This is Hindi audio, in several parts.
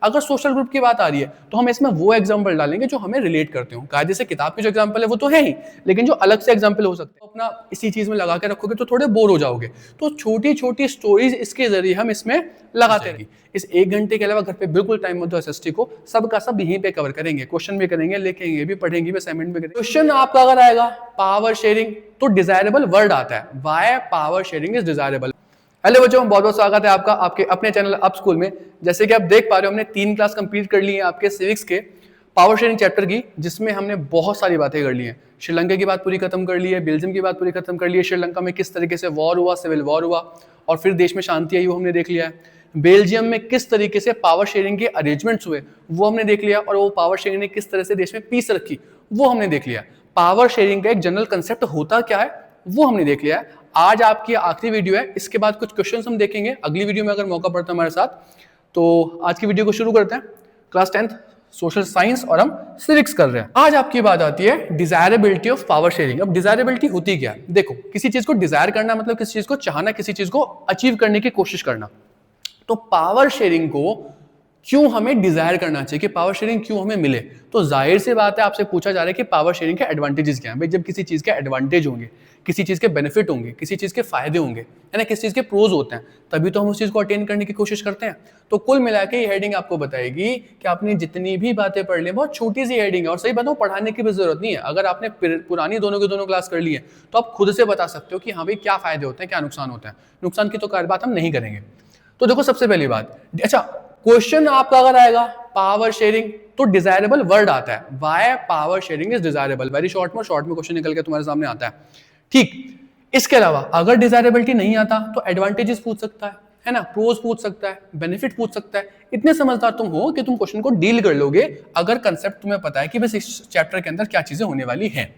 अगर सोशल ग्रुप की बात आ रही है तो हम इसमें वो एग्जाम्पल डालेंगे जो हमें रिलेट करते हो। कायदे से किताब की जो एग्जाम्पल है वो तो है ही, लेकिन जो अलग से एग्जाम्पल हो सकते हैं अपना इसी चीज में लगा के रखोगे तो थोड़े बोर हो जाओगे। तो छोटी छोटी स्टोरीज इसके जरिए हम इसमें लगाते रहेंगे। इस 1 घंटे के अलावा घर पे बिल्कुल टाइम मत दो एसएसटी को, सबका सब यहीं पे कवर करेंगे, क्वेश्चन भी करेंगे, लिखेंगे भी, पढ़ेंगे भी, असाइनमेंट भी करेंगे। क्वेश्चन आपका अगर आएगा पावर शेयरिंग तो डिजायरेबल वर्ड आता है, why power sharing is desirable. Hello बच्चों, बहुत बहुत स्वागत है आपका आपके अपने चैनल अप स्कूल में। जैसे कि आप देख पा रहे हो हमने 3 क्लास कंप्लीट कर ली है आपके सिविक्स के पावर शेयरिंग चैप्टर की, जिसमें हमने बहुत सारी बातें कर ली हैं। श्रीलंका की बात पूरी खत्म कर ली है, बेल्जियम की बात पूरी खत्म कर ली है, श्रीलंका में किस तरीके से वॉर हुआ, सिविल वॉर हुआ और फिर देश में शांति आई वो हमने देख लिया है। बेल्जियम में किस तरीके से पावर शेयरिंग के अरेंजमेंट्स हुए वो हमने देख लिया, और वो पावर शेयरिंग ने किस तरह से देश में पीस रखी वो हमने देख लिया। पावर शेयरिंग का एक जनरल कंसेप्ट होता क्या है वो हमने देख लिया है। आज आपकी आखिरी वीडियो है, इसके बाद कुछ क्वेश्चंस हम देखेंगे अगली वीडियो में अगर मौका पड़ता है हमारे साथ। तो आज की वीडियो को शुरू करते हैं। क्लास 10th सोशल साइंस और हम सिविक्स कर रहे हैं। आज आपकी बात आती है डिजायरेबिलिटी ऑफ पावर शेयरिंग। अब डिजायरेबिलिटी होती क्या है? देखो, किसी चीज को डिजायर करना मतलब किसी चीज को चाहना, किसी चीज को अचीव करने की कोशिश करना। तो पावर शेयरिंग को क्यों हमें डिजायर करना चाहिए, कि पावर शेयरिंग क्यों हमें मिले? तो जाहिर सी बात है, आपसे पूछा जा रहा है कि पावर शेयरिंग के एडवांटेजेस क्या हैं। भाई, जब किसी चीज के एडवांटेज होंगे, किसी चीज के बेनिफिट होंगे, किसी चीज के फायदे होंगे, है ना, किसी चीज के प्रोज होते हैं, तभी तो हम उस चीज को अटेन करने की कोशिश करते हैं। तो कुल मिला के ये हेडिंग आपको बताएगी कि आपने जितनी भी बातें पढ़ ली, बहुत छोटी सी हेडिंग है और सही बताऊं पढ़ाने की भी जरूरत नहीं है। अगर आपने पुरानी दोनों की दोनों क्लास कर ली है तो आप खुद से बता सकते हो कि हाँ भाई क्या फायदे होते हैं, क्या नुकसान होता है। नुकसान की तो बात हम नहीं करेंगे। तो देखो, सबसे पहली बात, अच्छा क्वेश्चन आपका अगर आएगा पावर शेयरिंग तो डिजायरेबल वर्ड आता है, why power sharing is desirable. Very short में क्वेश्चन निकल के तुम्हारे सामने आता है। ठीक, इसके अलावा अगर डिजायरेबिलिटी नहीं आता तो एडवांटेजेस पूछ सकता है ना, प्रोज पूछ सकता है, बेनिफिट पूछ सकता है। इतने समझदार तुम हो कि तुम क्वेश्चन को डील कर लोगे अगर कंसेप्ट तुम्हें पता है कि बस इस चैप्टर के अंदर क्या चीजें होने वाली हैं।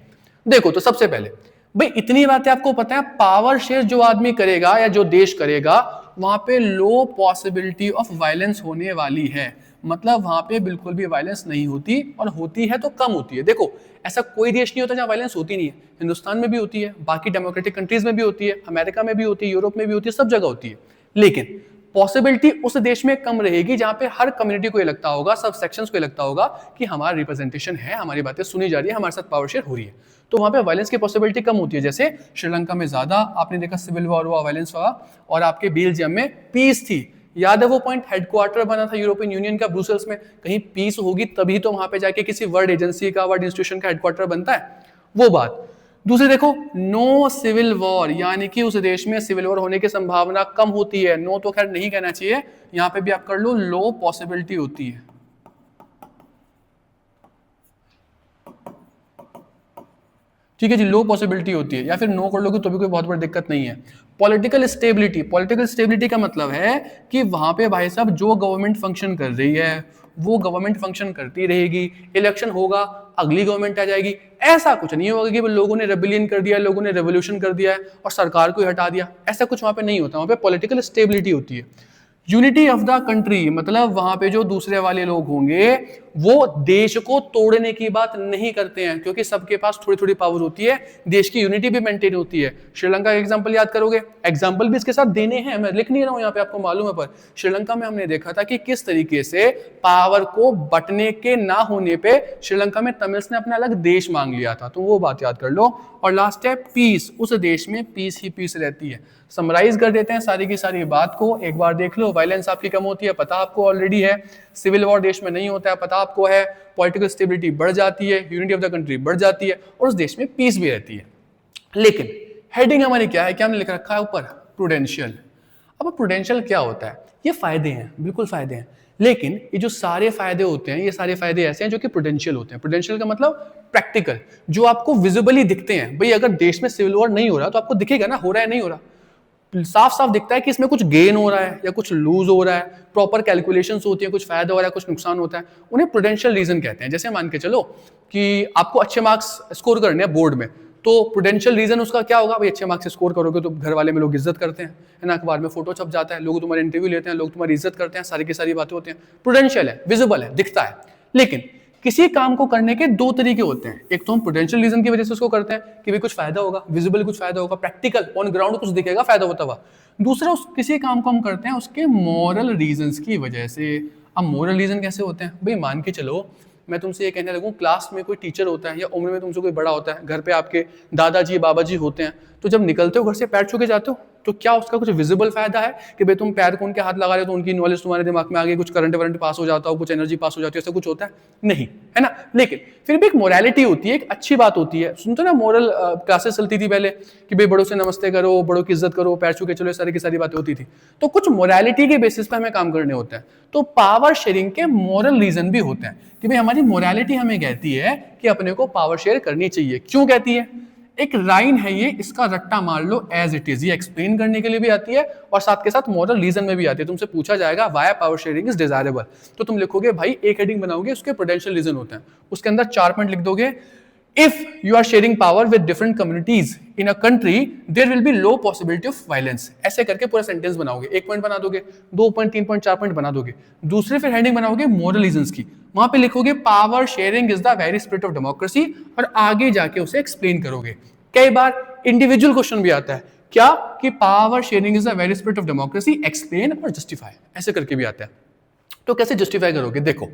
देखो, तो सबसे पहले भाई इतनी बातें आपको पता है, पावर शेयर जो आदमी करेगा या जो देश करेगा वहां पे लो पॉसिबिलिटी ऑफ वायलेंस होने वाली है। मतलब वहां पे बिल्कुल भी वायलेंस नहीं होती, और होती है तो कम होती है। देखो, ऐसा कोई देश नहीं होता जहां वायलेंस होती नहीं है। हिंदुस्तान में भी होती है, बाकी डेमोक्रेटिक कंट्रीज में भी होती है, अमेरिका में भी होती है, यूरोप में भी होती है, सब जगह होती है। लेकिन पॉसिबिलिटी उस देश में कम रहेगी जहां पे हर कम्युनिटी को ये लगता होगा, सब सेक्शंस को ये लगता होगा कि हमारा रिप्रेजेंटेशन है, हमारी बातें सुनी जा रही है, हमारे साथ पावर शेयर हो रही है। तो वहां पे वायलेंस की पॉसिबिलिटी कम होती है। जैसे श्रीलंका में ज्यादा आपने देखा सिविल वॉर हुआ, वायलेंस हुआ, और आपके बेल्जियम में पीस थी। याद है वो पॉइंट, हेडक्वार्टर बना था यूरोपियन यूनियन का ब्रुसेल्स में। कहीं पीस होगी तभी तो वहां पे जाके किसी वर्ल्ड एजेंसी का, वर्ल्ड इंस्टीट्यूशन का हेडक्वार्टर बनता है, वो बात। दूसरी देखो, नो सिविल वॉर, यानी कि उस देश में सिविल वॉर होने की संभावना कम होती है। नो तो खैर नहीं कहना चाहिए, यहां पे भी आप कर लो, लो पॉसिबिलिटी होती है। ठीक है जी, लो पॉसिबिलिटी होती है, या फिर नो कर लोगे तो भी कोई बहुत बड़ी दिक्कत नहीं है। पॉलिटिकल स्टेबिलिटी, पॉलिटिकल स्टेबिलिटी का मतलब है कि वहां पे भाई साहब जो गवर्नमेंट फंक्शन कर रही है वो गवर्नमेंट फंक्शन करती रहेगी। इलेक्शन होगा, अगली गवर्नमेंट आ जाएगी, ऐसा कुछ नहीं होगा कि लोगों ने रेबेलियन कर दिया, लोगों ने रेवोल्यूशन कर दिया है और सरकार को हटा दिया, ऐसा कुछ वहां पे नहीं होता। वहां पे पॉलिटिकल स्टेबिलिटी होती है। यूनिटी ऑफ द कंट्री, मतलब वहां पे जो दूसरे वाले लोग होंगे वो देश को तोड़ने की बात नहीं करते हैं, क्योंकि सबके पास थोड़ी थोड़ी पावर होती है, देश की यूनिटी भी मेंटेन होती है। श्रीलंका का एग्जांपल याद करोगे, एग्जांपल भी इसके साथ देने हैं, मैं लिख नहीं रहा हूं यहाँ पे, आपको मालूम है। पर श्रीलंका में हमने देखा था कि किस तरीके से पावर को बंटने के ना होने पे श्रीलंका में तमिल्स ने अपना अलग देश मांग लिया था, तो वो बात याद कर लो। और लास्ट है पीस, उस देश में पीस ही पीस रहती है। समराइज कर देते हैं सारी की सारी बात को, एक बार देख लो। वायलेंस आपकी कम होती है, पता आपको ऑलरेडी है। सिविल वॉर देश में नहीं होता है, पता आपको है। पॉलिटिकल स्टेबिलिटी बढ़ जाती है, यूनिटी ऑफ द कंट्री बढ़ जाती है, और उस देश में पीस भी रहती है। लेकिन हेडिंग हमारी क्या है, क्या हमने लिख रखा है ऊपर? प्रूडेंशियल। अब प्रूडेंशियल क्या होता है? ये फायदे हैं, बिल्कुल फायदे हैं, लेकिन ये जो सारे फायदे होते हैं, ये सारे फायदे ऐसे हैं जो कि प्रूडेंशियल होते हैं। प्रूडेंशियल का मतलब प्रैक्टिकल, जो आपको विजिबली दिखते हैं। भाई अगर देश में सिविल वॉर नहीं हो रहा तो आपको दिखेगा ना, हो रहा है नहीं हो रहा, साफ साफ दिखता है कि इसमें कुछ गेन हो रहा है या कुछ लूज हो रहा है, प्रॉपर कैलकुलेशंस होती है, कुछ फायदा हो रहा है, कुछ नुकसान होता है, उन्हें प्रूडेंशियल रीजन कहते हैं। जैसे मान के चलो कि आपको अच्छे मार्क्स स्कोर करने हैं बोर्ड में, तो प्रूडेंशियल रीजन उसका क्या होगा? भाई अच्छे मार्क्स स्कोर करोगे तो घर वाले में लोग इज्जत करते हैं, है ना, अखबार में फोटो छप जाता है, लोग तुम्हारे इंटरव्यू लेते हैं, लोग तुम्हारी इज्जत करते हैं, सारी की सारी बातें होती हैं। प्रूडेंशियल है, विजिबल है, दिखता है। लेकिन किसी काम को करने के दो तरीके होते हैं। एक तो हम प्रूडेंशियल रीजन की वजह से उसको करते हैं कि भाई कुछ फायदा होगा, विजिबल कुछ फायदा होगा, प्रैक्टिकल ऑन ग्राउंड कुछ दिखेगा फायदा होता हुआ। दूसरा, उस किसी काम को हम करते हैं उसके मॉरल रीजंस की वजह से। अब मोरल रीजन कैसे होते हैं भाई, मान के चलो मैं तुमसे ये कहने लगूँ, क्लास में कोई टीचर होता है या उम्र में तुमसे कोई बड़ा होता है, घर पे आपके दादाजी बाबाजी होते हैं, तो जब निकलते हो घर से पैर छू के जाते हो, तो क्या उसका कुछ विजिबल फायदा है कि भाई तुम पैर को उनके हाथ लगा रहे हो तो उनकी नॉलेज तुम्हारे दिमाग में आ गई, कुछ करंट वरंट पास हो जाता हो, कुछ एनर्जी पास हो जाती है, ऐसा कुछ होता है नहीं, है ना। लेकिन फिर भी एक मोरालिटी होती है, एक अच्छी बात होती है। सुनते ना मोरल क्लासेस चलती थी पहले कि भाई बड़ों से नमस्ते करो, बड़ों की इज्जत करो, पैर छू के चलो, सारी की सारी बातें होती थी। तो कुछ मोरालिटी के बेसिस पे हमें काम करने होते हैं। तो पावर शेयरिंग के मोरल रीजन भी होते हैं कि भाई हमारी मोरालिटी हमें कहती है कि अपने को पावर शेयर करनी चाहिए। क्यों कहती है? एक लाइन है ये, इसका रट्टा मार लो एज इट इज, ये एक्सप्लेन करने के लिए भी आती है और साथ के साथ मोरल रीजन में भी आती है। तुमसे पूछा जाएगा why power sharing is desirable, तो तुम लिखोगे भाई, एक हेडिंग बनाओगे, उसके पोटेंशियल रीजन होते हैं, उसके अंदर 4 पॉइंट लिख दोगे। If you are sharing power with different communities in a country, there will be low possibility of violence. ऐसे करके पूरा सेंटेंस बनाओगे, 1 पॉइंट बना दोगे, 2 पॉइंट, 3 पॉइंट, 4 पॉइंट बना दोगे। दूसरी फिर हेडिंग बनाओगे मोरल रीजंस की, वहां पे लिखोगे power sharing is the very spirit of democracy, और आगे जाके उसे एक्सप्लेन करोगे। कई बार इंडिविजुअल क्वेश्चन भी आता है क्या कि power sharing is the very spirit of democracy, explain और जस्टिफाई, ऐसे करके भी आता है। तो कैसे जस्टिफाई करोगे? देखो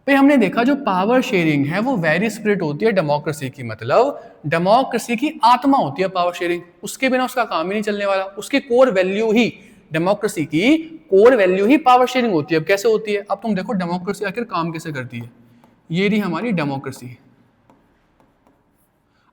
भाई, हमने देखा जो पावर शेयरिंग है वो वेरी स्पिरिट होती है डेमोक्रेसी की, मतलब डेमोक्रेसी की आत्मा होती है पावर शेयरिंग, उसके बिना उसका काम ही नहीं चलने वाला। उसकी कोर वैल्यू ही, डेमोक्रेसी की कोर वैल्यू ही पावर शेयरिंग होती है। अब कैसे होती है? अब तुम देखो डेमोक्रेसी आखिर काम कैसे करती है। ये रही हमारी डेमोक्रेसी।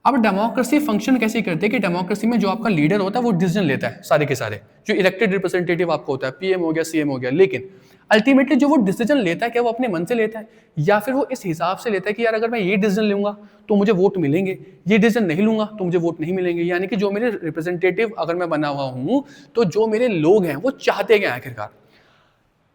अब डेमोक्रेसी फंक्शन कैसे करती है कि डेमोक्रेसी में जो आपका लीडर होता है वो डिसीजन लेता है, सारे के सारे जो इलेक्टेड रिप्रेजेंटेटिव आपको होता है, पीएम हो गया, सीएम हो गया, लेकिन अल्टीमेटली जो वो डिसीजन लेता है क्या वो अपने मन से लेता है या फिर वो इस हिसाब से लेता है कि यार अगर मैं ये डिसीजन लूंगा तो मुझे वोट मिलेंगे, ये डिसीजन नहीं लूंगा तो मुझे वोट नहीं मिलेंगे। यानी कि जो मेरे रिप्रेजेंटेटिव अगर मैं बना हुआ हूं तो जो मेरे लोग हैं वो चाहते क्या आखिरकार,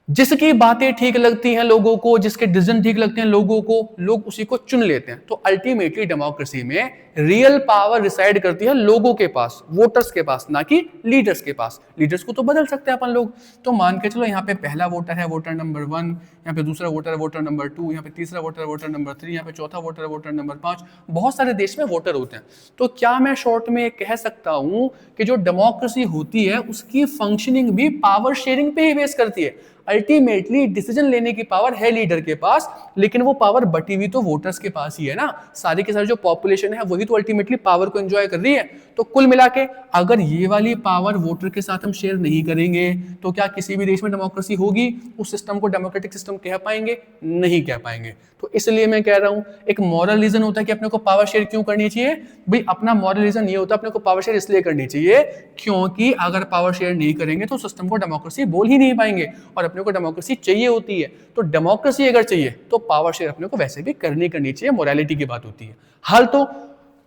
जिसकी बातें ठीक लगती हैं लोगों को, जिसके डिसीजन ठीक लगते हैं लोगों को, लोग उसी को चुन लेते हैं। तो अल्टीमेटली डेमोक्रेसी में रियल पावर रिसाइड करती है लोगों के पास, वोटर्स के पास, ना कि लीडर्स के पास। लीडर्स को तो बदल सकते हैं अपन लोग। तो मान के चलो यहाँ पे पहला वोटर है वोटर नंबर 1, यहाँ पे दूसरा वोटर है वोटर नंबर 2, यहाँ पे तीसरा वोटर है वोटर नंबर 3, यहाँ पे चौथा वोटर है वोटर नंबर 5। बहुत सारे देश में वोटर होते हैं। तो क्या मैं शॉर्ट में कह सकता हूं कि जो डेमोक्रेसी होती है उसकी फंक्शनिंग भी पावर शेयरिंग पे ही बेस करती है। अल्टीमेटली डिसीजन लेने की पावर है लीडर के पास, लेकिन वो पावर बटी हुई तो वोटर्स के पास ही है ना। सारी के सारी जो पॉपुलेशन है वही तो अल्टीमेटली पावर को एंजॉय कर रही है। तो कुल मिला के अगर ये वाली पावर वोटर के साथ हम शेयर नहीं करेंगे तो क्या किसी भी देश में डेमोक्रेसी होगी? उस सिस्टम को डेमोक्रेटिक सिस्टम कह पाएंगे? नहीं कह पाएंगे। तो इसलिए मैं कह रहा हूं एक मॉरल रीजन होता है कि अपने को पावर शेयर क्यों करनी चाहिए। भाई अपना मॉरल रीजन ये होता है अपने को पावर शेयर इसलिए करनी चाहिए क्योंकि अगर पावर शेयर नहीं करेंगे तो सिस्टम को डेमोक्रेसी बोल ही नहीं पाएंगे, और अपने को डेमोक्रेसी चाहिए होती है। तो डेमोक्रेसी अगर चाहिए तो पावर शेयर अपने को वैसे भी करनी चाहिए, मोरालिटी की बात होती है। हाल तो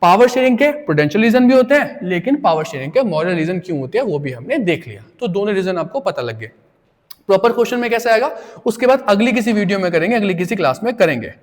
पावर शेयरिंग के प्रूडेंशियल रीजन भी होते हैं, लेकिन पावर शेयरिंग के मॉरल रीजन क्यों होते हैं वो भी हमने देख लिया। तो दोनों रीजन आपको पता लग गए। प्रॉपर क्वेश्चन में कैसे आएगा उसके बाद अगली किसी वीडियो में करेंगे, अगली किसी क्लास में करेंगे।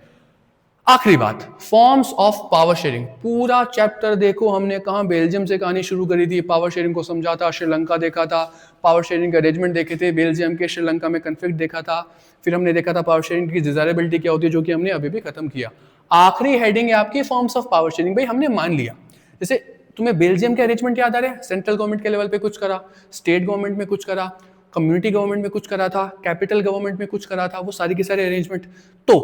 आखिरी बात, फॉर्म्स ऑफ पावर शेयरिंग। पूरा चैप्टर देखो हमने कहां बेल्जियम से कहानी शुरू करी थी, पावर शेयरिंग को समझा था, श्रीलंका देखा था, पावर शेयरिंग के अरेंजमेंट देखे थे, बेल्जियम के श्रीलंका में कन्फ्लिक्ट देखा था, फिर हमने देखा था पावर शेयरिंग की डिजायरेबिलिटी क्या होती है जो कि हमने अभी भी खत्म किया। आखिरी हेडिंग है आपकी फॉर्म्स ऑफ पावर शेयरिंग। भाई हमने मान लिया, जैसे तुम्हें बेल्जियम के अरेंजमेंट याद आ रहे हैं, सेंट्रल गवर्नमेंट के लेवल पे कुछ करा, स्टेट गवर्नमेंट में कुछ करा, कम्युनिटी गवर्नमेंट में कुछ करा था, कैपिटल गवर्नमेंट में कुछ करा था, वो सारी के सारे अरेंजमेंट। तो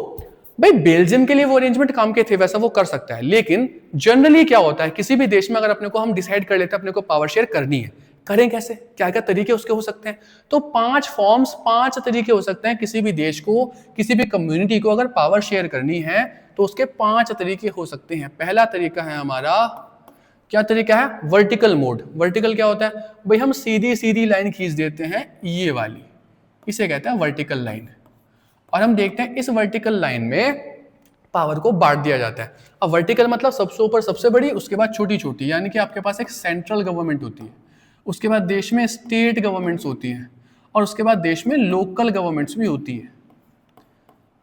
भाई बेल्जियम के लिए वो अरेंजमेंट काम के थे, वैसा वो कर सकता है। लेकिन जनरली क्या होता है किसी भी देश में अगर अपने को हम डिसाइड कर लेते हैं अपने को पावर शेयर करनी है, करें कैसे, क्या क्या तरीके उसके हो सकते हैं? तो 5 फॉर्म्स, 5 तरीके हो सकते हैं किसी भी देश को, किसी भी कम्युनिटी को अगर पावर शेयर करनी है तो उसके 5 तरीके हो सकते हैं। पहला तरीका है हमारा, क्या तरीका है? Vertical mode. वर्टिकल क्या होता है? भाई हम सीधी सीधी लाइन खींच देते हैं, ये वाली, इसे कहते हैं वर्टिकल लाइन। और हम देखते हैं इस वर्टिकल लाइन में पावर को बांट दिया जाता है। अब वर्टिकल मतलब सबसे ऊपर सबसे बड़ी, उसके बाद छोटी छोटी, यानी कि आपके पास एक सेंट्रल गवर्नमेंट होती है, उसके बाद देश में स्टेट गवर्नमेंट्स होती हैं, और उसके बाद देश में लोकल गवर्नमेंट्स भी होती है।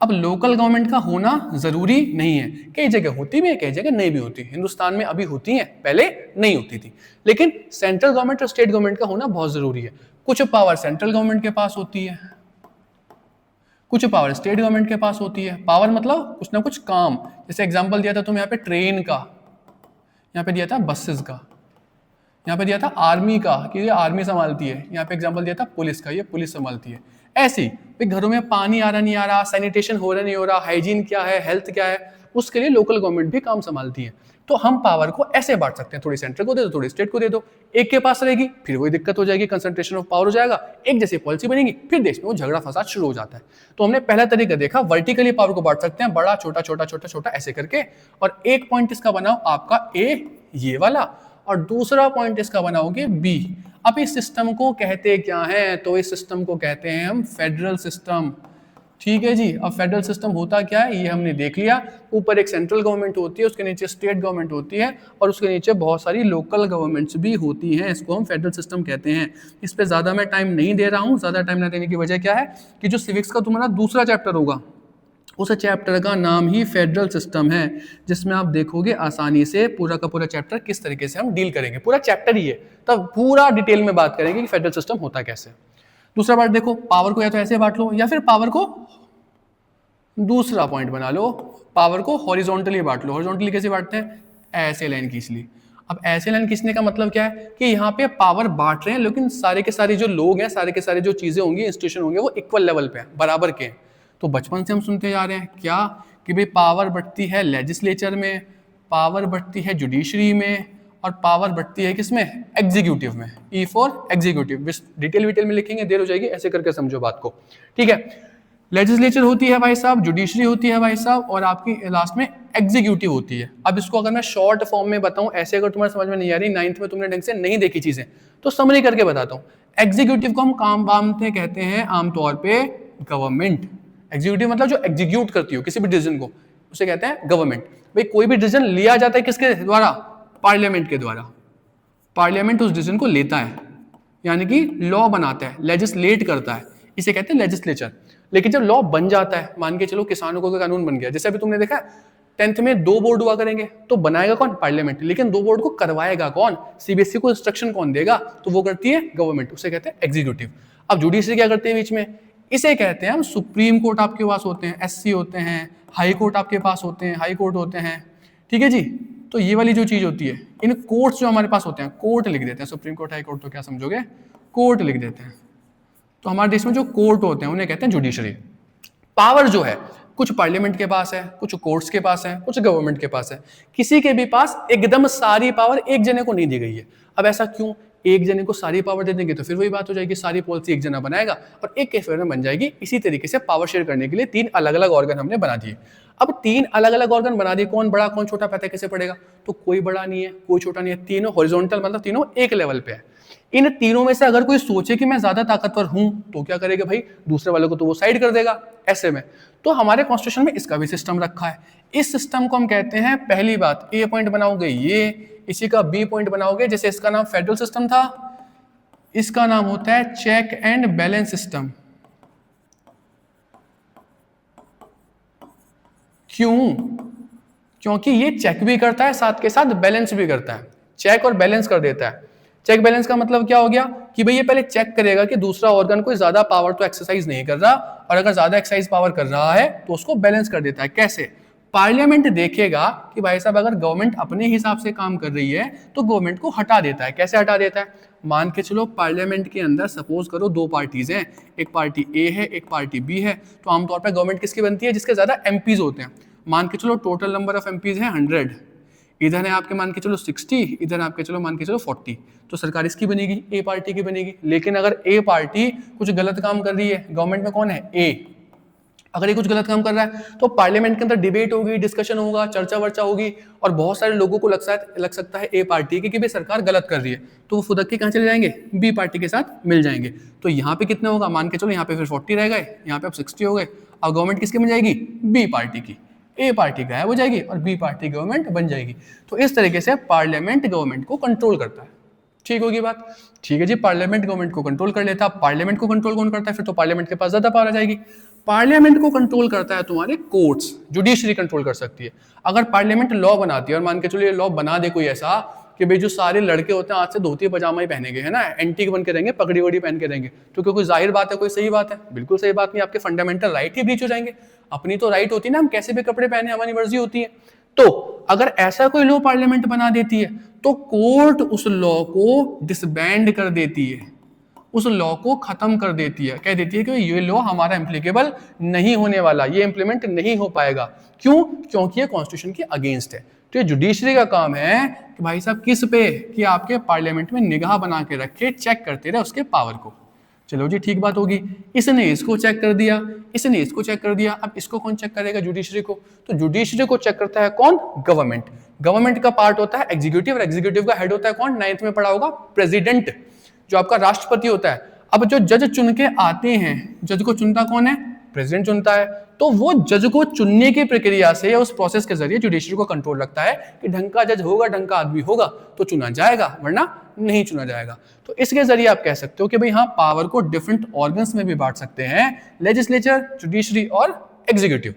अब लोकल गवर्नमेंट का होना जरूरी नहीं है, कई जगह होती भी है, कई जगह नहीं भी होती। हिंदुस्तान में अभी होती हैं, पहले नहीं होती थी। लेकिन सेंट्रल गवर्नमेंट और स्टेट गवर्नमेंट का होना बहुत जरूरी है। कुछ पावर सेंट्रल गवर्नमेंट के पास होती है, कुछ पावर स्टेट गवर्नमेंट के पास होती है। पावर मतलब कुछ ना कुछ काम, जैसे एग्जांपल दिया था तुम यहाँ पे ट्रेन का, यहाँ पे दिया था बसेस का, यहाँ पे दिया था आर्मी का कि ये आर्मी संभालती है, यहाँ पे एग्जांपल दिया था पुलिस का, ये पुलिस संभालती है। ऐसे ही भाई घरों में पानी आ रहा नहीं आ रहा, सैनिटेशन हो रहा नहीं हो रहा, हाइजीन क्या है, हेल्थ क्या है, उसके लिए लोकल गवर्नमेंट भी काम संभालती है। तो हम पावर को ऐसे बांट सकते हैं, थोड़ी सेंटर को दे दो, थोड़ी स्टेट को दे दो। एक के पास रहेगी फिर वही दिक्कत हो जाएगी, कंसंट्रेशन ऑफ पावर हो जाएगा, एक जैसी पॉलिसी बनेगी, फिर देश में वो झगड़ा फसाद शुरू हो जाता है। तो हमने पहला तरीका देखा, वर्टिकली पावर को बांट सकते हैं, बड़ा छोटा छोटा छोटा छोटा ऐसे करके, और एक पॉइंट इसका बनाओ आपका ए ये वाला, और दूसरा पॉइंट इसका बनाओगे बी। अब इस सिस्टम को कहते क्या है, तो इस सिस्टम को कहते हैं हम फेडरल सिस्टम। ठीक है जी। अब फेडरल सिस्टम होता क्या है ये हमने देख लिया, ऊपर एक सेंट्रल गवर्नमेंट होती है, उसके नीचे स्टेट गवर्नमेंट होती है, और उसके नीचे बहुत सारी लोकल गवर्नमेंट्स भी होती हैं, इसको हम फेडरल सिस्टम कहते हैं। इस पे ज़्यादा मैं टाइम नहीं दे रहा हूँ, ज़्यादा टाइम ना देने की वजह क्या है कि जो सिविक्स का तुम्हारा दूसरा चैप्टर होगा उस चैप्टर का नाम ही फेडरल सिस्टम है, जिसमें आप देखोगे आसानी से पूरा का पूरा चैप्टर किस तरीके से हम डील करेंगे, पूरा चैप्टर ही है, तब पूरा डिटेल में बात करेंगे कि फेडरल सिस्टम होता कैसे। दूसरा बात देखो, पावर को या तो ऐसे बांट लो या फिर पावर को दूसरा पॉइंट बना लो, पावर को हॉरिजॉन्टली बांट लो। हॉरिजॉन्टली कैसे बांटते हैं, ऐसे लाइन खींच ली। अब ऐसे लाइन खींचने का मतलब क्या है कि यहाँ पे पावर बांट रहे हैं, लेकिन सारे के सारे जो लोग हैं, सारे के सारे जो चीजें होंगी, इंस्टीट्यूशन होंगे, वो इक्वल लेवल पे हैं, बराबर के हैं। तो बचपन से हम सुनते जा रहे हैं क्या कि भाई पावर बढ़ती है लेजिस्लेचर में, पावर बढ़ती है जुडिशरी में, और पावर बढ़ती है किसमें, एग्जीक्यूटिव में। ई फॉर एग्जीक्यूटिव, डिटेल में लिखेंगे, देर हो जाएगी, ऐसे करके समझो बात को। ठीक है, लेजिस्लेचर होती है भाई साहब, जुडिशरी होती है भाई साहब, और आपकी लास्ट में एग्जीक्यूटिव होती है। अब इसको अगर मैं शॉर्ट फॉर्म में बताऊं, ऐसे अगर तुम्हारे समझ में नहीं आ रही, 9th में तुमने ढंग से नहीं देखी चीजें, तो समरी करके बताता हूं। एग्जीक्यूटिव को हम काम कहते हैं आमतौर पे गवर्नमेंट। एग्जीक्यूटिव मतलब जो एग्जीक्यूट करती हो किसी भी डिसीजन को, उसे कहते हैं गवर्नमेंट। भाई कोई भी डिसीजन लिया जाता है किसके द्वारा, पार्लियामेंट के द्वारा। पार्लियामेंट उस डिसीजन को लेता है, यानी कि लॉ बनाता है, लेजिस्लेट करता है, इसे कहते हैं लेजिस्लेचर। लेकिन जब लॉ बन जाता है, मान के चलो किसानों को कानून बन गया, जैसे अभी तुमने देखा 10th में 2 बोर्ड हुआ करेंगे, तो बनाएगा कौन, पार्लियामेंट, लेकिन 2 बोर्ड को करवाएगा कौन, सीबीएसई को इंस्ट्रक्शन कौन देगा, तो वो करती है गवर्नमेंट, उसे कहते हैं एग्जीक्यूटिव। अब जुडिशरी क्या करते हैं बीच में, इसे कहते हैं हम सुप्रीम कोर्ट आपके पास होते हैं, एससी होते हैं, हाई कोर्ट आपके पास होते हैं, हाई कोर्ट होते हैं। ठीक है जी। तो ये वाली जो चीज होती है, इन कोर्ट्स जो हमारे पास होते हैं, कोर्ट लिख देते हैं, सुप्रीम कोर्ट हाई कोर्ट तो क्या समझोगे, कोर्ट लिख देते हैं। तो हमारे देश में जो कोर्ट होते हैं उन्हें कहते हैं जुडिशरी। पावर जो है कुछ पार्लियामेंट के पास है, कुछ कोर्ट्स के पास है, कुछ गवर्नमेंट के पास है, किसी के भी पास एकदम सारी पावर एक जने को नहीं दी गई है। अब ऐसा क्यों, एक जने को सारी पावर दे देंगे तो फिर वही बात हो जाएगी, सारी पॉलिसी एक जना बनाएगा और एक के फेवर में बन जाएगी। इसी तरीके से पावर शेयर करने के लिए 3 अलग अलग ऑर्गन हमने बना दिए। अब 3 अलग अलग ऑर्गन बना दिए, कौन बड़ा कौन छोटा पता कैसे पड़ेगा, तो कोई बड़ा नहीं है कोई छोटा नहीं है, तीनों हॉरिजॉन्टल मतलब तीनों एक लेवल पे है। इन तीनों में से अगर कोई सोचे कि मैं ज्यादा ताकतवर हूं तो क्या करेगा भाई, दूसरे वाले को तो वो साइड कर देगा ऐसे में। तो हमारे कॉन्स्टिट्यूशन में इसका भी सिस्टम रखा है। इस सिस्टम को हम कहते हैं, पहली बात ए पॉइंट बनाओगे ये, इसी का बी पॉइंट बनाओगे, जैसे इसका नाम फेडरल सिस्टम था, इसका नाम होता है चेक एंड बैलेंस सिस्टम। क्यों, क्योंकि ये चेक भी करता है साथ के साथ बैलेंस भी करता है, चेक और बैलेंस कर देता है। चेक बैलेंस का मतलब क्या हो गया कि भाई ये पहले चेक करेगा कि दूसरा ऑर्गन कोई ज्यादा पावर तो एक्सरसाइज नहीं कर रहा, और अगर ज्यादा एक्सरसाइज पावर कर रहा है तो उसको बैलेंस कर देता है। कैसे, पार्लियामेंट देखेगा कि भाई साहब अगर गवर्नमेंट अपने हिसाब से काम कर रही है तो गवर्नमेंट को हटा देता है। कैसे हटा देता है, मान के चलो पार्लियामेंट के अंदर सपोज करो 2 पार्टीज हैं, एक पार्टी ए है एक पार्टी बी है, तो आमतौर पर गवर्नमेंट किसकी बनती है, जिसके ज्यादा एमपीज होते हैं। मान के चलो टोटल नंबर ऑफ एमपीज है 100, इधर है आपके मान के चलो 60, इधर आपके चलो मान के चलो 40, तो सरकार इसकी बनेगी, ए पार्टी की बनेगी। लेकिन अगर ए पार्टी कुछ गलत काम कर रही है, गवर्नमेंट में कौन है ए, अगर ये कुछ गलत काम कर रहा है तो पार्लियामेंट के अंदर डिबेट होगी, डिस्कशन होगा, चर्चा वर्चा होगी, और बहुत सारे लोगों को लग सकता है ए पार्टी की कि भाई सरकार गलत कर रही है, तो वो फुदक के कहाँ चले जाएंगे, बी पार्टी के साथ मिल जाएंगे। तो यहाँ पे कितना होगा, मान के चलो यहाँ पे फिर 40 रह गए, यहाँ पे अब 60 हो गए, अब गवर्नमेंट किसकी बन जाएगी, बी पार्टी की, ए पार्टी गायब हो जाएगी और बी पार्टी गवर्नमेंट बन जाएगी। तो इस तरीके से पार्लियामेंट गवर्नमेंट को कंट्रोल करता है। ठीक होगी बात, ठीक है जी। पार्लियामेंट गवर्नमेंट को कंट्रोल कर लेता है। पार्लियामेंट को कंट्रोल कौन करता है, फिर तो पार्लियामेंट के पास ज्यादा पावर आ जाएगी। पार्लियामेंट को कंट्रोल करता है तुम्हारे कोर्ट्स, जुडिशरी कंट्रोल कर सकती है। अगर पार्लियामेंट लॉ बनाती है और मान के चलो ये लॉ बना दे कोई ऐसा कि भाई जो सारे लड़के होते हैं आज से धोती पजामा ही पहनेंगे, है ना, एंटीक बन के रहेंगे, पगड़ी वड़ी पहन के रहेंगे, तो क्योंकि जाहिर बात है कोई सही बात है, बिल्कुल सही बात नहीं, आपके फंडामेंटल राइट ही ब्रीच हो जाएंगे। अपनी तो राइट होती है ना, हम कैसे भी कपड़े पहने, हमारी मर्जी होती है। तो अगर ऐसा कोई लॉ पार्लियामेंट बना देती है तो कोर्ट उस लॉ को डिसबैंड कर देती है, उस लॉ को खत्म कर देती है, कह देती है कि ये लॉ हमारा इम्प्लीकेबल नहीं होने वाला, ये इंप्लीमेंट नहीं हो पाएगा। क्यों? क्योंकि ये कॉन्स्टिट्यूशन के अगेंस्ट है। तो ये जुडिशरी का काम है कि भाई साहब किस पे, कि आपके पार्लियामेंट में निगाह बना के रखे, चेक करते रहे उसके पावर को। चलो जी, ठीक बात होगी। इसने इसको चेक कर दिया, इसने इसको चेक कर दिया, अब इसको कौन चेक करेगा? जुडिशरी को। तो जुडिशरी को चेक करता है कौन? गवर्नमेंट। गवर्नमेंट का पार्ट होता है एग्जीक्यूटिव, और एग्जीक्यूटिव का हेड होता है कौन? 9th में पढ़ा होगा, प्रेसिडेंट, जो आपका राष्ट्रपति होता है। अब जो जज चुन के आते हैं, जज को चुनता कौन है? प्रेसिडेंट चुनता है। तो वो जज को चुनने की प्रक्रिया से या उस प्रोसेस के जरिए जुडिशरी को कंट्रोल रखता है कि ढंग का जज होगा, ढंग का आदमी होगा तो चुना जाएगा, वरना नहीं चुना जाएगा। तो इसके जरिए आप कह सकते हो कि भाई हाँ, पावर को डिफरेंट ऑर्गन्स में भी बांट सकते हैं, लेजिस्लेचर, जुडिशरी और एग्जीक्यूटिव,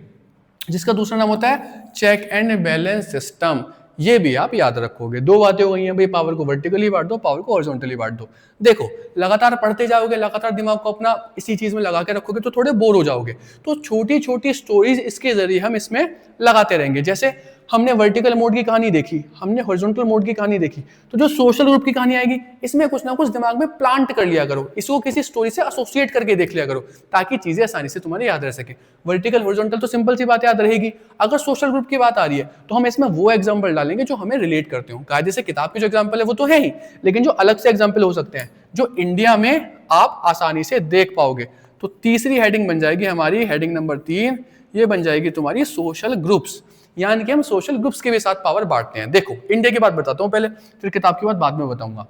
जिसका दूसरा नाम होता है चेक एंड बैलेंस सिस्टम। ये भी आप याद रखोगे। दो बातें हो गई हैं भाई, पावर को वर्टिकली बांट दो, पावर को हॉरिजॉन्टली बांट दो। देखो, लगातार पढ़ते जाओगे, लगातार दिमाग को अपना इसी चीज में लगा के रखोगे तो थोड़े बोर हो जाओगे। तो छोटी छोटी स्टोरीज इसके जरिए हम इसमें लगाते रहेंगे। जैसे हमने वर्टिकल मोड की कहानी देखी, हमने हॉरिजॉन्टल मोड की कहानी देखी, तो जो सोशल ग्रुप की कहानी आएगी इसमें कुछ ना कुछ दिमाग में प्लांट कर लिया करो, इसको किसी स्टोरी से एसोसिएट करके देख लिया करो, ताकि चीजें आसानी से तुम्हारे याद रह सके। वर्टिकल हॉरिजॉन्टल तो सिंपल सी बात याद रहेगी। अगर सोशल ग्रुप की बात आ रही है तो हम इसमें वो एग्जांपल डालेंगे जो हमें रिलेट करते हो। कायदे से किताब की जो एग्जांपल है वो तो है ही, लेकिन जो अलग से एग्जांपल हो सकते हैं जो इंडिया में आप आसानी से देख पाओगे। तो तीसरी हेडिंग बन जाएगी हमारी, हेडिंग नंबर 3, ये बन जाएगी तुम्हारी सोशल ग्रुप्स। यानी कि हम सोशल ग्रुप्स के भी साथ पावर बांटते हैं। देखो, इंडिया की बात बताता हूं पहले, फिर किताब की बात बाद में बताऊंगा।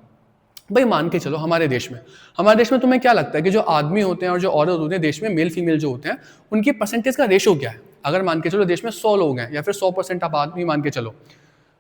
भाई मान के चलो हमारे देश में तुम्हें क्या लगता है कि जो आदमी होते हैं और जो औरत होते हैं देश में, मेल फीमेल जो होते हैं, उनकी परसेंटेज का रेशो क्या है? अगर मान के चलो देश में 100 लोग हैं, या फिर 100% आप आदमी मान के चलो,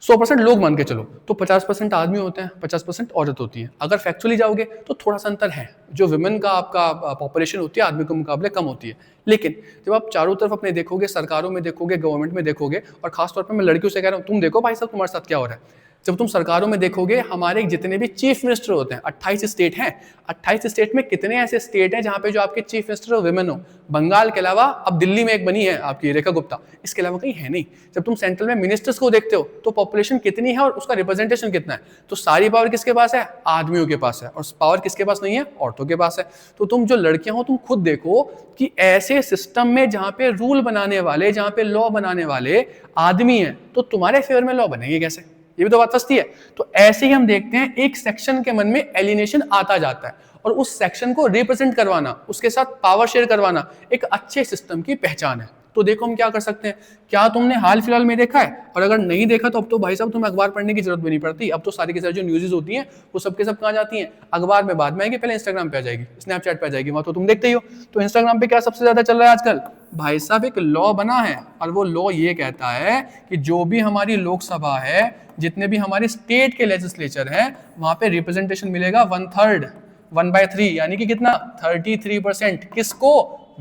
100% लोग मान के चलो, तो 50% आदमी होते हैं, 50% औरत होती है। अगर फैक्चुअली जाओगे तो थोड़ा सा अंतर है, जो विमेन का आपका पॉपुलेशन होती है आदमी के मुकाबले कम होती है। लेकिन जब आप चारों तरफ अपने देखोगे, सरकारों में देखोगे, गवर्नमेंट में देखोगे, और खासतौर पर मैं लड़कियों से कह रहा हूँ, तुम देखो भाई साहब तुम्हारे साथ क्या हो रहा है। जब तुम सरकारों में देखोगे, हमारे जितने भी चीफ मिनिस्टर होते हैं, 28 स्टेट हैं, 28 स्टेट में कितने ऐसे स्टेट हैं जहां पे जो आपके चीफ मिनिस्टर विमेन हो? बंगाल के अलावा अब दिल्ली में एक बनी है आपकी रेखा गुप्ता, इसके अलावा कहीं है नहीं। जब तुम सेंट्रल में मिनिस्टर्स को देखते हो तो पॉपुलेशन कितनी है और उसका रिप्रेजेंटेशन कितना है? तो सारी पावर किसके पास है? आदमियों के पास है। और पावर किसके पास नहीं है? औरतों के पास है। तो तुम जो लड़कियां हो, तुम खुद देखो कि ऐसे सिस्टम में जहां पे रूल बनाने वाले, जहां पे लॉ बनाने वाले आदमी हैं, तो तुम्हारे फेवर में लॉ बनेंगे कैसे? ये भी तो बात फंसती है। तो ऐसे ही हम देखते हैं एक सेक्शन के मन में एलिनेशन आता जाता है, और उस सेक्शन को रिप्रेजेंट करवाना, उसके साथ पावर शेयर करवाना एक अच्छे सिस्टम की पहचान है। तो देखो हम क्या कर सकते हैं। क्या तुमने हाल फिलहाल में देखा है? और अगर नहीं देखा तो अब तो भाई साहब तुम्हें अखबार पढ़ने की जरूरत भी नहीं पड़ती। अब तो सारी की सारी जो न्यूज़ होती हैं वो सबके सब कहाँ जाती हैं? अखबार में बाद में आएगी, पहले इंस्टाग्राम पे आ जाएगी, स्नैपचैट पे आ जाएगी, वहां तो तुम देखते ही हो। तो इंस्टाग्राम पे क्या सबसे ज्यादा चल रहा है आजकल? भाई साहब एक लॉ बना है, और वो लॉ ये कहता है कि जो भी हमारी लोकसभा है, जितने भी हमारे स्टेट के लेजिस्लेचर हैं, वहां पे रिप्रेजेंटेशन मिलेगा 1/3, 1/3, यानी कि कितना? 33%। किसको?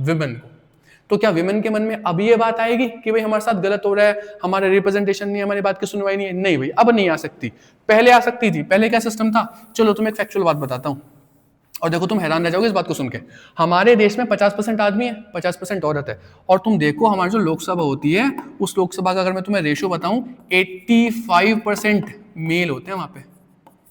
विमेन को। तो क्या विमेन के मन में अब ये बात आएगी कि भाई हमारे साथ गलत हो रहा है, हमारा रिप्रेजेंटेशन नहीं, हमारी बात की सुनवाई नहीं है? नहीं भाई, अब नहीं आ सकती। पहले आ सकती थी। पहले क्या सिस्टम था? चलो तुम्हें एक फैक्चुअल बात बताता हूं, और देखो तुम हैरान रह जाओगे इस बात को सुन के। हमारे देश में 50% आदमी है, 50% औरत है। और तुम देखो हमारी जो लोकसभा होती है, उस लोकसभा का अगर मैं तुम्हें रेशियो बताऊं, 85% मेल होते हैं वहां पे।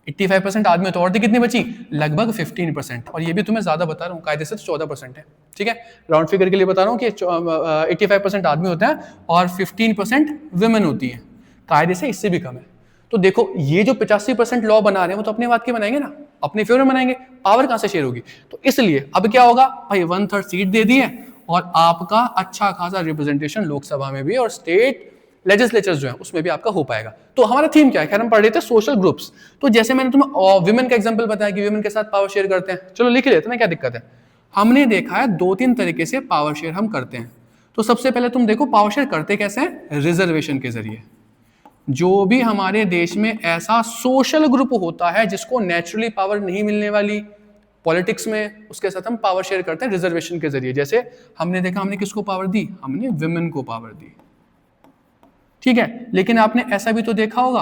85% आदमी, तो औरतें कितनी बची? लगभग 15%। और ये भी तुम्हें ज्यादा बता रहा हूँ, कायदे से तो 14% है। ठीक है, राउंड फिगर के लिए बता रहा हूँ कि 85% आदमी होते हैं और 15% विमेन होती है। कायदे से इससे भी कम है। तो देखो ये जो 85% लॉ बना रहे हैं वो तो अपने बात के बनाएंगे ना, अपने फेवर में बनाएंगे। पावर कहां से शेयर होगी? तो इसलिए अब क्या होगा भाई, 1/3 सीट दे दी है, और आपका अच्छा खासा रिप्रेजेंटेशन लोकसभा में भी और स्टेट लेजिस्लेचर्स जो है उसमें भी आपका हो पाएगा। तो हमारा थीम क्या है? खैर हम पढ़ रहे थे सोशल ग्रुप्स। तो जैसे मैंने तुम्हें विमेन का एग्जांपल बताया कि विमेन के साथ पावर शेयर करते हैं, चलो लिख लेते हैं, क्या दिक्कत है? हमने देखा है 2-3 तरीके से पावर शेयर हम करते हैं। तो सबसे पहले तुम देखो पावर शेयर करते कैसे हैं? रिजर्वेशन के जरिए। जो भी हमारे देश में ऐसा सोशल ग्रुप होता है जिसको नेचुरली पावर नहीं मिलने वाली पॉलिटिक्स में, उसके साथ हम पावर शेयर करते हैं रिजर्वेशन के जरिए। जैसे हमने देखा, हमने किसको पावर दी? हमने विमेन को पावर दी। ठीक है, लेकिन आपने ऐसा भी तो देखा होगा,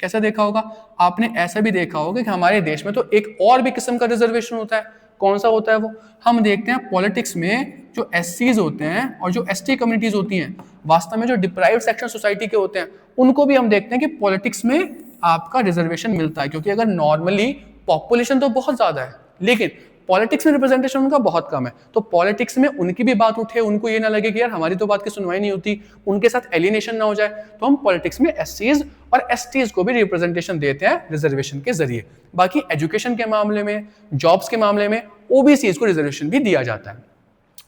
कैसा देखा होगा? आपने ऐसा भी देखा होगा कि हमारे देश में तो एक और भी किस्म का रिजर्वेशन होता है। कौन सा होता है वो? हम देखते हैं पॉलिटिक्स में जो एससीज होते हैं और जो एसटी कम्युनिटीज होती हैं, वास्तव में जो डिप्राइव्ड सेक्शन सोसाइटी के होते हैं, उनको भी हम देखते हैं कि पॉलिटिक्स में आपका रिजर्वेशन मिलता है। क्योंकि अगर नॉर्मली पॉपुलेशन तो बहुत ज्यादा है, लेकिन पॉलिटिक्स में रिप्रेजेंटेशन उनका बहुत कम है, तो पॉलिटिक्स में उनकी भी बात उठे, उनको ये ना लगे कि यार हमारी तो बात की सुनवाई नहीं होती, उनके साथ एलिनेशन ना हो जाए, तो हम पॉलिटिक्स में एससीज और एसटीज को भी रिप्रेजेंटेशन देते हैं रिजर्वेशन के जरिए। बाकी एजुकेशन के मामले में, जॉब्स के मामले में ओबीसीज को रिजर्वेशन भी दिया जाता है।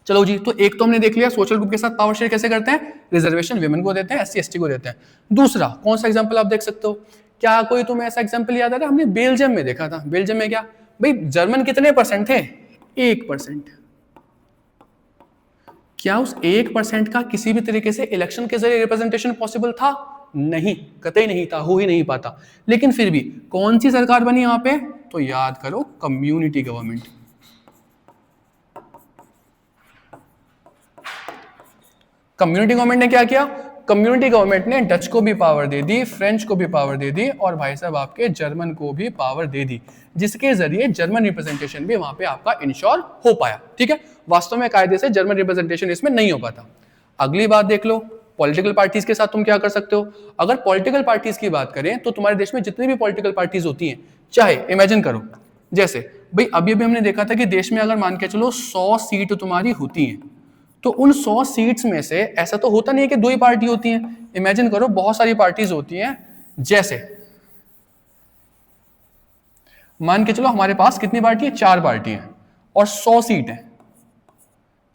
चलो जी, तो एक तो हमने देख लिया सोशल ग्रुप के साथ पावर शेयर कैसे करते हैं, रिजर्वेशन विमेन को देते हैं, एससी एसटी को देते हैं। दूसरा कौन सा एग्जांपल आप देख सकते हो, क्या कोई तुम्हें ऐसा एग्जांपल याद आ रहा है, हमने बेल्जियम में देखा था। बेल्जियम में क्या भाई, जर्मन कितने परसेंट थे, 1%। क्या उस 1% का किसी भी तरीके से इलेक्शन के जरिए रिप्रेजेंटेशन पॉसिबल था? नहीं, कतई नहीं था, हो ही नहीं पाता। लेकिन फिर भी कौन सी सरकार बनी यहां पे, तो याद करो कम्युनिटी गवर्नमेंट। कम्युनिटी गवर्नमेंट ने क्या किया, कम्युनिटी गवर्नमेंट ने डच को भी पावर दे दी, फ्रेंच को भी पावर दे दी, और भाई साहब आपके जर्मन को भी पावर दे दी, जिसके जरिए जर्मन रिप्रेजेंटेशन भी वहां पे आपका इंश्योर हो पाया। ठीक है, वास्तव में कायदे से जर्मन रिप्रेजेंटेशन इसमें नहीं हो पाता। अगली बात देख लो, पॉलिटिकल पार्टीज के साथ तुम क्या कर सकते हो। अगर पॉलिटिकल पार्टीज की बात करें तो तुम्हारे देश में जितनी भी पॉलिटिकल पार्टीज होती हैं, चाहे इमेजिन करो जैसे भाई अभी अभी हमने देखा था कि देश में अगर मान के चलो 100 सीट तुम्हारी होती हैं, तो उन 100 सीट्स में से ऐसा तो होता नहीं है कि 2 ही पार्टी होती हैं। इमेजिन करो बहुत सारी पार्टीज होती हैं, जैसे मान के चलो हमारे पास कितनी पार्टी है, 4 पार्टी हैं और 100 सीट है।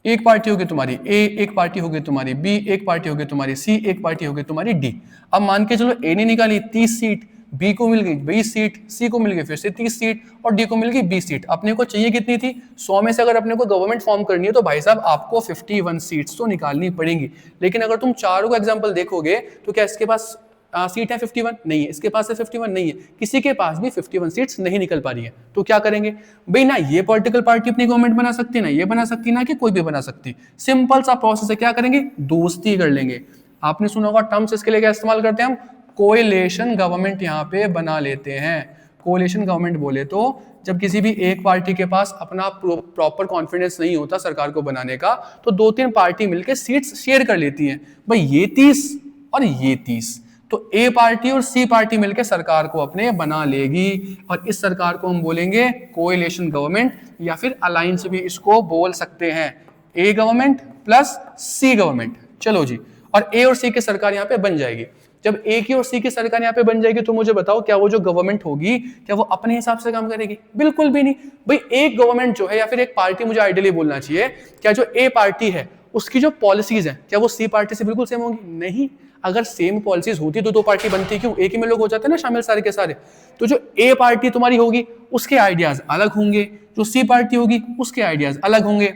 एक पार्टी होगी तुम्हारी ए, एक पार्टी होगी तुम्हारी बी, एक पार्टी होगी तुम्हारी सी, एक पार्टी होगी तुम्हारी डी। अब मान के चलो ए ने निकाली 30 सीट, बी को मिल गई 20 सीट, सी को मिल गई फिर से 30 सीट और डी को मिल गई 20 सीट। अपने को चाहिए कितनी थी, 100 में से अगर अपने को गवर्नमेंट फॉर्म करनी है तो भाई साहब आपको 51 सीट्स तो निकालनी पड़ेंगी। लेकिन अगर तुम चारों का एग्जांपल देखोगे तो क्या इसके पास सीट है 51? नहीं है। इसके पास है 51? नहीं है। किसी के पास भी 51 सीट्स नहीं निकल पा रही है, तो क्या करेंगे भाई, ना ये पॉलिटिकल पार्टी अपनी गवर्नमेंट बना सकती, ना ये बना सकती, ना कि कोई भी बना सकती। सिंपल सा प्रोसेस है, क्या करेंगे, दोस्ती कर लेंगे। आपने सुना होगा टर्म्स इसके लिए क्या इस्तेमाल करते हैं हम, कोएलिशन गवर्नमेंट यहाँ पे बना लेते हैं। कोएलिशन गवर्नमेंट बोले तो जब किसी भी एक पार्टी के पास अपना प्रॉपर कॉन्फिडेंस नहीं होता सरकार को बनाने का, तो 2-3 पार्टी मिलकर सीट्स शेयर कर लेती हैं। भाई ये 30 और ये 30, तो ए पार्टी और सी पार्टी मिलकर सरकार को अपने बना लेगी, और इस सरकार को हम बोलेंगे कोएलिशन गवर्नमेंट, या फिर अलायंस भी इसको बोल सकते हैं, ए गवर्नमेंट प्लस सी गवर्नमेंट। चलो जी, और ए और सी की सरकार यहाँ पे बन जाएगी। जब ए की और सी की सरकार यहाँ पे बन जाएगी तो मुझे बताओ, क्या वो जो गवर्नमेंट होगी क्या वो अपने हिसाब से काम करेगी? बिल्कुल भी नहीं। भाई एक गवर्नमेंट जो है या फिर एक पार्टी, मुझे आइडियली बोलना चाहिए, क्या जो ए पार्टी है उसकी जो पॉलिसीज है क्या वो सी पार्टी से बिल्कुल सेम होंगी? नहीं। अगर सेम पॉलिसीज होती तो 2 पार्टी बनती क्यों, एक ही में लोग हो जाते हैं ना शामिल सारे के सारे। तो जो ए पार्टी तुम्हारी होगी उसके आइडियाज अलग होंगे, जो सी पार्टी होगी उसके आइडियाज अलग होंगे।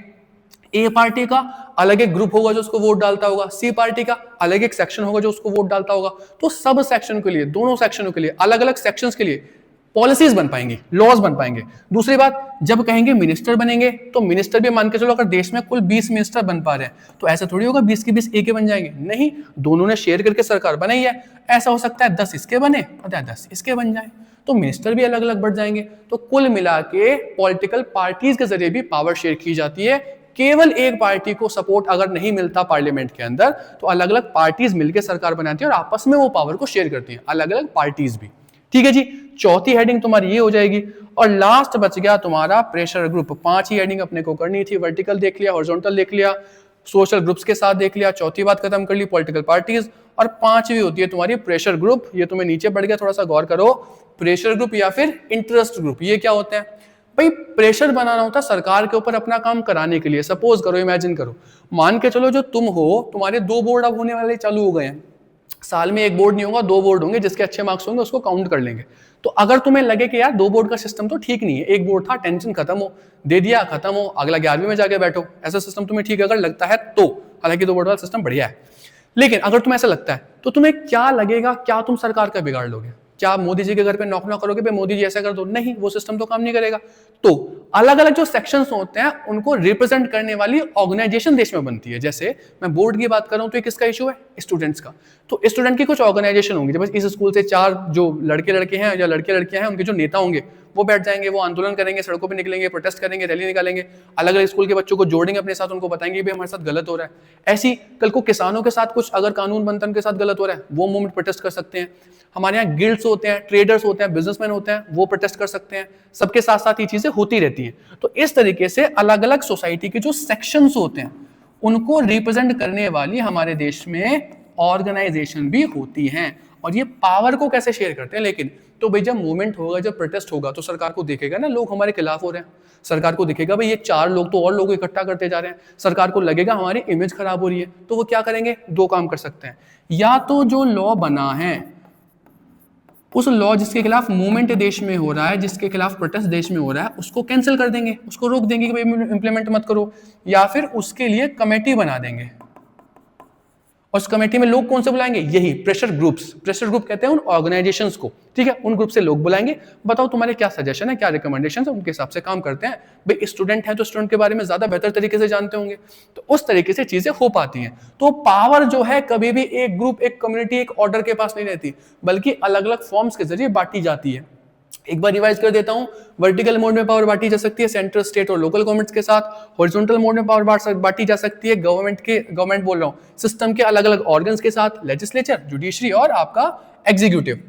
ए पार्टी का अलग एक ग्रुप होगा जो उसको वोट डालता होगा, सी पार्टी का अलग एक सेक्शन होगा जो उसको वोट डालता होगा। तो सब सेक्शन के लिए, दोनों सेक्शनों के लिए, अलग अलग सेक्शंस के लिए पॉलिसीज बन पाएंगी, लॉज बन पाएंगे। दूसरी बात, जब कहेंगे मिनिस्टर बनेंगे तो मिनिस्टर भी मान के चलो, अगर देश में कुल 20 मिनिस्टर बन पा रहे हैं तो ऐसा थोड़ी होगा 20 के 20 ए के बन जाएंगे। नहीं, दोनों ने शेयर करके सरकार बनाई है। ऐसा हो सकता है 10 इसके बने और 10 इसके बन जाए, तो मिनिस्टर भी अलग अलग बढ़ जाएंगे। तो कुल मिला के पॉलिटिकल पार्टीज के जरिए भी पावर शेयर की जाती है। केवल एक पार्टी को सपोर्ट अगर नहीं मिलता पार्लियामेंट के अंदर तो अलग अलग पार्टीज मिलकर सरकार बनाती है और आपस में वो पावर को शेयर करती है, अलग अलग पार्टीज भी। ठीक है जी, चौथी हेडिंग तुम्हारी ये हो जाएगी। और लास्ट बच गया तुम्हारा प्रेशर ग्रुप। 5 ही हेडिंग अपने को करनी थी, वर्टिकल देख लिया, हॉरिजॉन्टल देख लिया, सोशल ग्रुप्स के साथ देख लिया, चौथी बात खत्म कर ली पॉलिटिकल पार्टीज, और 5वीं होती है तुम्हारी प्रेशर ग्रुप। ये तुम्हें नीचे बढ़ गया, थोड़ा सा गौर करो। प्रेशर ग्रुप या फिर इंटरेस्ट ग्रुप, ये क्या होते हैं भाई? प्रेशर बनाना होता है सरकार के ऊपर अपना काम कराने के लिए। सपोज करो, इमेजिन करो, मान के चलो जो तुम हो, तुम्हारे 2 बोर्ड अब होने वाले चालू हो गए हैं। साल में 1 बोर्ड नहीं होगा, 2 बोर्ड होंगे, जिसके अच्छे मार्क्स होंगे उसको काउंट कर लेंगे। तो अगर तुम्हें लगे कि यार 2 बोर्ड का सिस्टम तो ठीक नहीं है, 1 बोर्ड था, टेंशन खत्म हो, दे दिया, खत्म हो, अगला 11वीं में जाके बैठो, ऐसा सिस्टम तुम्हें ठीक अगर लगता है तो, हालांकि 2 बोर्ड वाला सिस्टम बढ़िया है। लेकिन अगर तुम्हें ऐसा लगता है तो तुम्हें क्या लगेगा, क्या तुम सरकार का बिगाड़ लोगे? क्या मोदी जी के घर पे नॉक ना करोगे, भाई मोदी जी ऐसा कर दो? नहीं, वो सिस्टम तो काम नहीं करेगा। तो अलग अलग जो सेक्शंस होते हैं उनको रिप्रेजेंट करने वाली ऑर्गेनाइजेशन देश में बनती है। जैसे मैं बोर्ड की बात कर रहा हूं तो किसका इशू है? स्टूडेंट्स का। तो स्टूडेंट की कुछ ऑर्गेनाइजेशन होंगी, जब इस स्कूल से 4 जो लड़के लड़के हैं या लड़के लड़कियां हैं उनके जो नेता होंगे वो बैठ जाएंगे, वो आंदोलन करेंगे, सड़कों पे निकलेंगे, प्रोटेस्ट करेंगे, रैली निकालेंगे, अलग अलग स्कूल के बच्चों को जोड़ेंगे अपने साथ, उनको बताएंगे भी हमारे साथ गलत हो रहा है। ऐसी कल को किसानों के साथ कुछ अगर कानून बनता है उनके साथ गलत हो रहा है, वो मूवमेंट प्रोटेस्ट कर सकते हैं। हमारे यहाँ गिल्ड्स होते हैं, ट्रेडर्स होते हैं, बिजनेसमैन होते हैं, वो प्रोटेस्ट कर सकते हैं। सबके साथ साथ ये चीजें होती रहती हैं। तो इस तरीके से अलग अलग सोसाइटी के जो सेक्शंस होते हैं उनको रिप्रेजेंट करने वाली हमारे देश में ऑर्गेनाइजेशन भी होती हैं, और ये पावर को कैसे शेयर करते हैं। लेकिन तो भाई जब मूवमेंट होगा, जब प्रोटेस्ट होगा, तो सरकार को दिखेगा ना लोग हमारे खिलाफ हो रहे हैं, सरकार को दिखेगा भाई ये 4 लोग तो और लोग इकट्ठा करते जा रहे हैं, सरकार को लगेगा हमारी इमेज खराब हो रही है। तो वो क्या करेंगे, 2 काम कर सकते हैं, या तो जो लॉ बना है उस लॉ जिसके खिलाफ मूवमेंट देश में हो रहा है, जिसके खिलाफ प्रोटेस्ट देश में हो रहा है, उसको कैंसिल कर देंगे, उसको रोक देंगे कि भाई इंप्लीमेंट मत करो, या फिर उसके लिए कमेटी बना देंगे। और उस कमेटी में लोग कौन से बुलाएंगे, यही प्रेशर ग्रुप्स, प्रेशर ग्रुप कहते हैं उन ऑर्गेनाइजेशंस को, ठीक है, उन ग्रुप से लोग बुलाएंगे, बताओ तुम्हारे क्या सजेशन है, क्या रिकमेंडेशन है, उनके हिसाब से काम करते हैं। भाई स्टूडेंट है तो स्टूडेंट के बारे में ज्यादा बेहतर तरीके से जानते होंगे, तो उस तरीके से चीजें हो पाती हैं। तो पावर जो है कभी भी एक ग्रुप, एक कम्युनिटी, एक ऑर्डर के पास नहीं रहती, बल्कि अलग अलग फॉर्म्स के जरिए बांटी जाती है। एक बार रिवाइज कर देता हूं, वर्टिकल मोड में पावर बांटी जा सकती है सेंट्रल, स्टेट और लोकल गवर्नमेंट्स के साथ। हॉरिजॉन्टल मोड में पावर बांटी जा सकती है गवर्नमेंट बोल रहा हूं, सिस्टम के अलग अलग ऑर्गन्स के साथ, लेजिस्लेचर, जुडिशरी और आपका एग्जीक्यूटिव।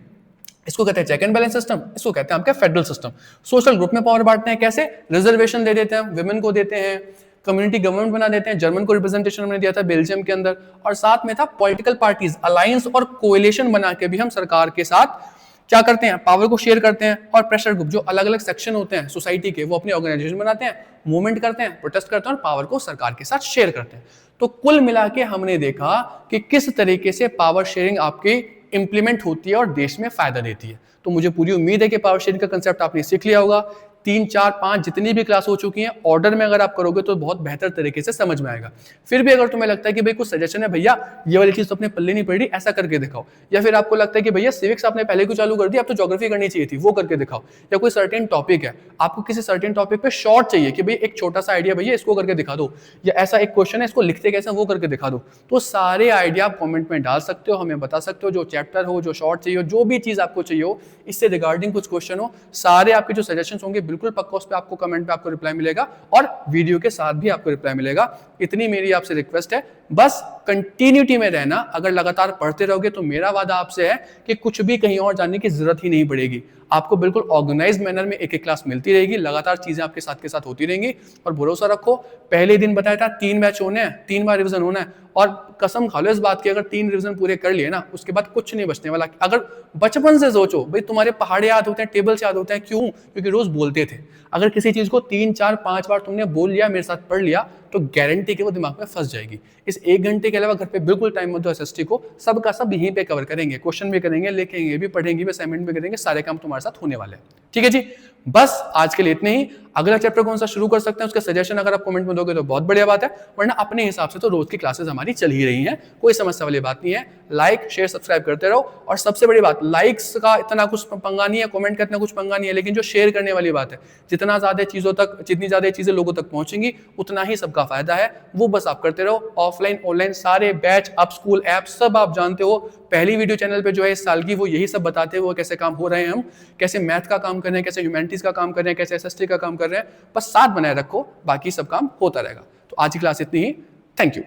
इसको कहते हैं चेक एंड बैलेंस सिस्टम, इसको कहते हैं आपका फेडरल सिस्टम। सोशल ग्रुप में पावर बांटते हैं कैसे, रिजर्वेशन दे देते हैं, विमेन को देते हैं, कम्युनिटी गवर्नमेंट बना देते हैं, जर्मन को रिप्रेजेंटेशन हमने दिया था बेल्जियम के अंदर, और साथ में था पॉलिटिकल पार्टीज, अलायंस और कोएलिशन बना के भी हम सरकार के साथ क्या करते हैं, पावर को शेयर करते हैं। और प्रेशर ग्रुप जो अलग अलग सेक्शन होते हैं सोसाइटी के, वो अपनी ऑर्गेनाइजेशन बनाते हैं, मूवमेंट करते हैं, प्रोटेस्ट करते हैं और पावर को सरकार के साथ शेयर करते हैं। तो कुल मिला के हमने देखा कि किस तरीके से पावर शेयरिंग आपकी इंप्लीमेंट होती है और देश में फायदा देती है। तो मुझे पूरी उम्मीद है कि पावर शेयरिंग का कंसेप्ट आपने सीख लिया होगा। 3, 4, 5 जितनी भी क्लास हो चुकी हैं, ऑर्डर में अगर आप करोगे तो बहुत बेहतर तरीके से समझ में आएगा। फिर भी अगर तुम्हें लगता है कि भाई कुछ सजेशन है, भैया ये वाली चीज तो अपने पल्ले नहीं पड़ रही, ऐसा करके दिखाओ, या फिर आपको लगता है कि भैया सिविक्स आपने पहले क्यों चालू कर दी, अब तो ज्योग्राफी करनी चाहिए थी, वो करके दिखाओ, या कोई सर्टेन टॉपिक है, आपको किसी सर्टेन टॉपिक पे शॉर्ट चाहिए कि भाई एक छोटा सा आइडिया भैया इसको करके दिखा दो, या ऐसा एक क्वेश्चन है इसको लिखते कैसे, वो करके दिखा दो। तो सारे आइडिया आप कॉमेंट में डाल सकते हो, हमें बता सकते हो, जो चैप्टर हो, जो शॉर्ट चाहिए हो, जो भी चीज आपको चाहिए हो, इससे रिगार्डिंग कुछ क्वेश्चन हो, सारे आपके जो सजेशन होंगे बिल्कुल पक्का उस पर आपको कमेंट पे आपको रिप्लाई मिलेगा, और वीडियो के साथ भी आपको रिप्लाई मिलेगा। इतनी मेरी आपसे रिक्वेस्ट है, बस कंटिन्यूटी में रहना। अगर लगातार पढ़ते रहोगे तो मेरा वादा आपसे है कि कुछ भी कहीं और जाने की जरूरत ही नहीं पड़ेगी। आपको बिल्कुल ऑर्गेनाइज्ड मैनर में एक एक क्लास मिलती रहेगी, लगातार चीजें आपके साथ के साथ होती रहेंगी। और भरोसा रखो, पहले दिन बताया था 3 बैच होने हैं, 3 बार रिवीजन होना है, और कसम खा लो इस बात की, अगर 3 रिवीजन पूरे कर लिए ना, उसके बाद कुछ नहीं बचने वाला। अगर बचपन से सोचो, भाई तुम्हारे पहाड़ याद होते हैं, टेबल्स याद होते हैं, क्यों? क्योंकि रोज बोलते थे। अगर किसी चीज को 3, 4, 5 बार तुमने बोल लिया, मेरे साथ पढ़ लिया, तो गारंटी के वो दिमाग में फंस जाएगी। इस 1 घंटे के अलावा घर पे बिल्कुल टाइम मत दो एसएसटी को, सबका सब यहीं पे कवर करेंगे, क्वेश्चन भी करेंगे, लिखेंगे भी, पढ़ेंगे भी, असाइनमेंट भी करेंगे, सारे काम तुम्हारे साथ होने वाले हैं। ठीक है जी, बस आज के लिए इतने ही। अगला चैप्टर कौन सा शुरू कर सकते हैं उसके सजेशन अगर आप कमेंट में दोगे तो बहुत बढ़िया बात है, वरना अपने हिसाब से तो रोज की क्लासेस हमारी चल ही रही हैं, कोई समस्या वाली बात नहीं है। लाइक शेयर सब्सक्राइब करते रहो, और सबसे बड़ी बात, लाइक्स का इतना कुछ पंगा नहीं है, कमेंट का इतना कुछ पंगा नहीं है, लेकिन जो शेयर करने वाली बात है, जितना ज्यादा चीजों तक, जितनी ज्यादा चीजें लोगों तक पहुंचेंगी उतना ही सबका फायदा है, वो बस आप करते रहो। ऑफलाइन ऑनलाइन सारे बैच, अप स्कूल ऐप सब आप जानते हो। पहली वीडियो चैनल पे जो है इस साल की, वो यही सब बताते हुए कैसे काम हो रहे हैं, हम कैसे मैथ का काम कर रहे हैं, कैसे ह्यूमैनिटीज का काम कर रहे हैं, कैसे एसएसटी का काम कर रहे हैं, बस साथ बनाए रखो, बाकी सब काम होता रहेगा। तो आज की क्लास इतनी ही, थैंक यू।